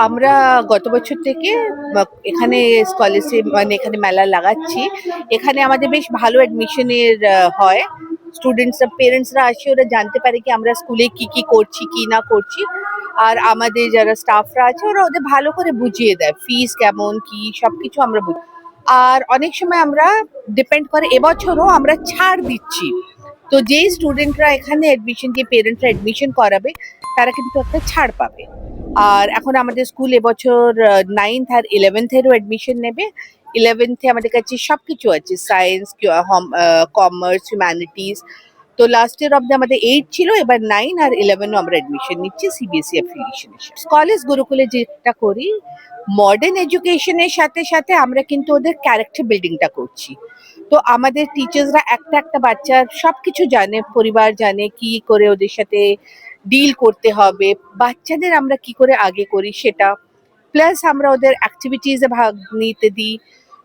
আমরা গত বছর থেকে এখানে স্কলারশিপ মানে এখানে মেলা লাগাচ্ছি। এখানে আমাদের বেশ ভালো অ্যাডমিশনের হয়। স্টুডেন্টসরা পেরেন্টসরা আসে, ওরা জানতে পারে কি আমরা স্কুলে কি কি করছি কি না করছি। আর আমাদের যারা স্টাফরা আছে ওরা ওদের ভালো করে বুঝিয়ে দেয় ফিস কেমন কি সবকিছু আমরা আর অনেক সময় আমরা ডিপেন্ড করে এবছরও আমরা ছাড় দিচ্ছি। তো যেই স্টুডেন্টরা এখানে অ্যাডমিশন যে পেরেন্টরা অ্যাডমিশন করাবে তারা কিন্তু একটা ছাড় পাবে। আর এখন আমাদের স্কুল এবছর 9th আর 11th-এরও অ্যাডমিশন নেবে। 11th-এ আমাদের কাছে সবকিছু আছে, সায়েন্স, কমার্স, হিউম্যানিটিস। তো লাস্ট ইয়ার অব্দি আমাদের 8 ছিল, এবার 9 আর 11ও আমরা অ্যাডমিশন নিচ্ছি সিবিএসই অ্যাফিলিয়েশনের সাথে। কলেজ গুরুকুলে যেটা করি, মডার্ন এডুকেশনের সাথে সাথে আমরা কিন্তু ওদের ক্যারেক্টার বিল্ডিংটা করছি। তো আমাদের টিচার্সরা একটা একটা বাচ্চার সবকিছু জানে, পরিবার জানে, কি করে ওদের সাথে ডিল করতে হবে, বাচ্চাদের আমরা কি করে আগে করি সেটা। প্লাস আমরা ওদের অ্যাক্টিভিটিসে ভাগ নিতে দিই।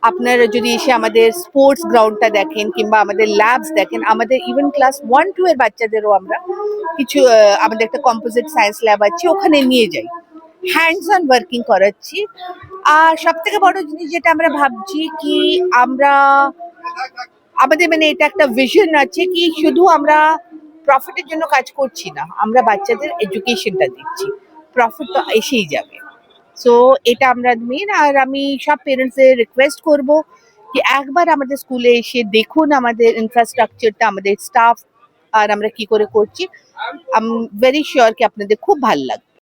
আপনারা যদি এসে আমাদের স্পোর্টস গ্রাউন্ডটা দেখেন কিংবা আমাদের ল্যাবস দেখেন, আমাদের ইভেন ক্লাস 1-2 এর বাচ্চাদেরও আমরা কিছু আমাদের একটা কম্পোজিট সায়েন্স ল্যাব আছে, ওখানে নিয়ে যাই, হ্যান্ডস অন ওয়ার্কিং করাচ্ছি। আর সব থেকে বড় জিনিস যেটা আমরা ভাবছি কি, আমরা আমাদের মানে এটা একটা ভিশন আছে কি শুধু আমরা প্রফিটের জন্য কাজ করছি না, আমরা বাচ্চাদের এডুকেশনটা দিচ্ছি, প্রফিট তো এসেই যাবে। সো এটা আমরা মেন। আর আমি সব পেরেন্টসদের রিকোয়েস্ট করব কি একবার আমাদের স্কুলে এসে দেখুন আমাদের ইনফ্রাস্ট্রাকচারটা, আমাদের স্টাফ আর আমরা কি করে করছি। আই এম ভেরি শিওর কি আপনাদের খুব ভালো লাগবে।